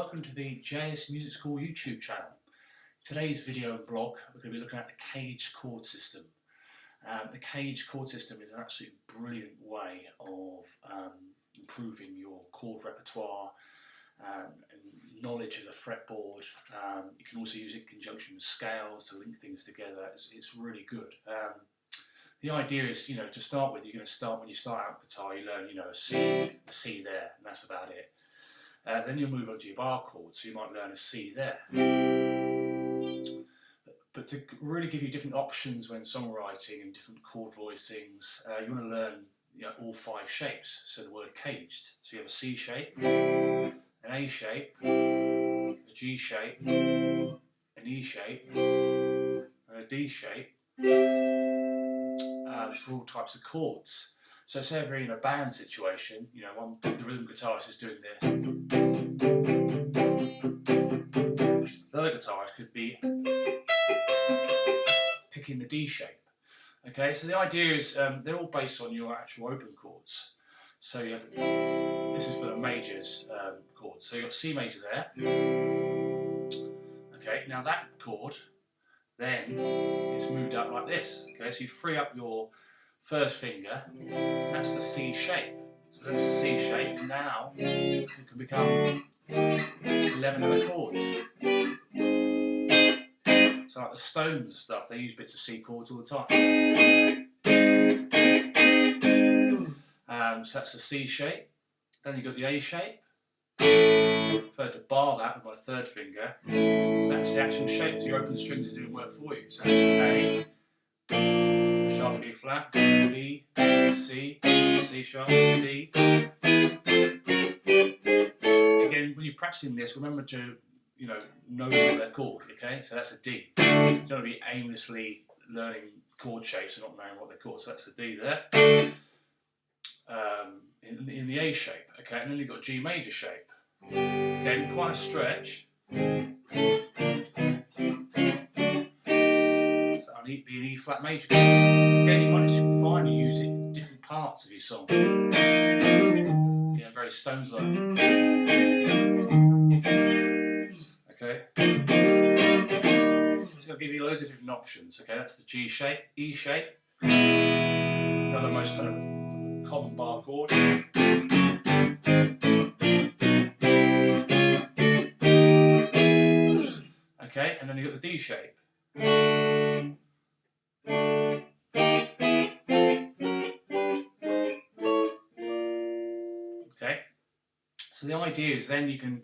welcome to the Jsmusicschool YouTube channel. Today's video and blog, we're going to be looking at the caged chord system. The caged chord system is an absolutely brilliant way of improving your chord repertoire and knowledge of the fretboard. You can also use it in conjunction with scales to link things together. It's really good. The idea is, to start with, you're going to start when you start out guitar, you learn, a C there, and that's about it. Then you'll move on to your bar chords, so you might learn a C there. But to really give you different options when songwriting and different chord voicings, you want to learn all 5 shapes. So the word caged. So you have a C shape, an A shape, a G shape, an E shape, and a D shape for all types of chords. So say if you're in a band situation, the rhythm guitarist is doing this. The other guitarist could be picking the D shape. Okay, so the idea is they're all based on your actual open chords. So you have, this is for the majors chords. So you've got C major there. Okay, now that chord then gets moved up like this. Okay, so you free up your first finger, that's the C shape. So that's the C shape. Now it can become 11 other chords. So like the Stones stuff, they use bits of C chords all the time. So that's the C shape. Then you've got the A shape. I prefer to bar that with my third finger. So that's the actual shape, because your open strings are doing work for you. So that's A, sharp B flat, B, C, C sharp, D. Again, when you're practicing this, remember to know what they're called. Okay, so that's a D. You don't want to be aimlessly learning chord shapes and not knowing what they're called. So that's the D there. In the A shape. Okay, and then you've got G major shape. Again, quite a stretch. So I need be an E flat major chord. Again, you might just find you use it in different parts of your song. Again, very Stones like. Okay. So I'll give you loads of different options. Okay, that's the G shape, E shape. Another most kind of common bar chord. Okay, and then you've got the D shape. Okay, so the idea is then you can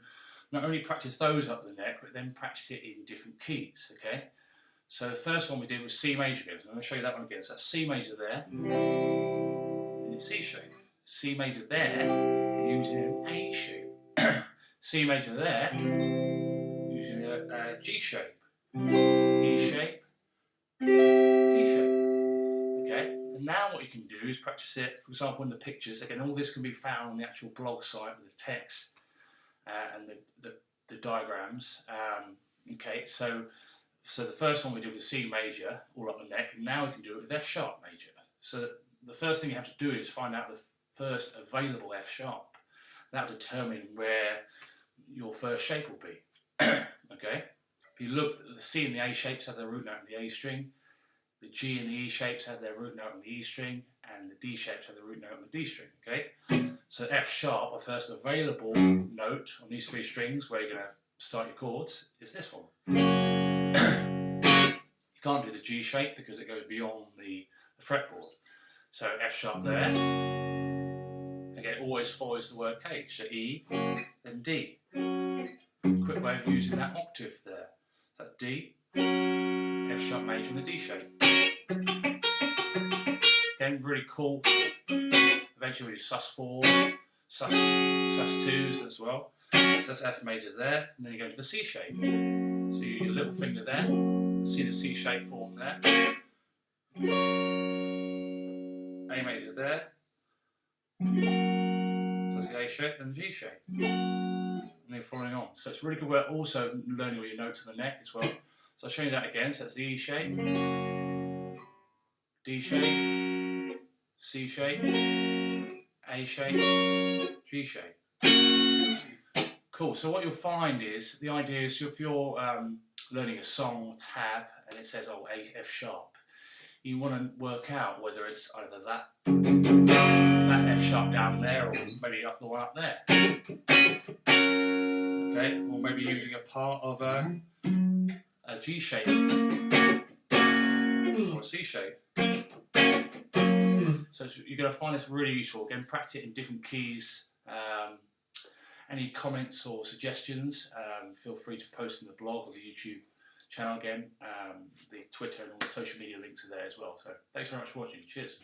not only practice those up the neck, but then practice it in different keys. Okay, so the first one we did was C major again. So I'm going to show you that one again. So that's C major there, and it's C shape. C major there, using an A shape. C major there, using a G shape, E shape, D shape. Okay, and now what you can do is practice it, for example, in the pictures. Again, all this can be found on the actual blog site with the text and the diagrams. Okay, so the first one we did was C major, all up the neck, and now we can do it with F sharp major. So the first thing you have to do is find out the first available F sharp. That will determine where your first shape will be. Okay, if you look, the C and the A shapes have their root note in the A string, the G and the E shapes have their root note in the E string, and the D shapes have the root note in the D string. Okay, so F sharp, the first available note on these 3 strings where you're going to start your chords, is this one. You can't do the G shape because it goes beyond the fretboard. So F sharp there. Again, always follows the word cage. So E, then D. Quick way of using that octave there. So that's D, F sharp major, and the D shape. Again, really cool. Eventually we do sus4, sus2s as well. So that's F major there, and then you go to the C shape. So you use your little finger there, see the C shape form there. A major there. So that's the A shape and the G shape. And then following on. So it's really good work also learning all your notes on the neck as well. So I'll show you that again. So that's the E shape, D shape, C shape, A shape, G shape. Cool. So what you'll find is, the idea is if you're learning a song tab and it says, oh, A, F sharp, you want to work out whether it's either that F sharp down there, or maybe up the one up there. Okay, or maybe using a part of a G shape or a C shape. So you're going to find this really useful. Again, practice it in different keys. Any comments or suggestions, feel free to post in the blog or the YouTube channel again. The Twitter and all the social media links are there as well. So thanks very much for watching. Cheers.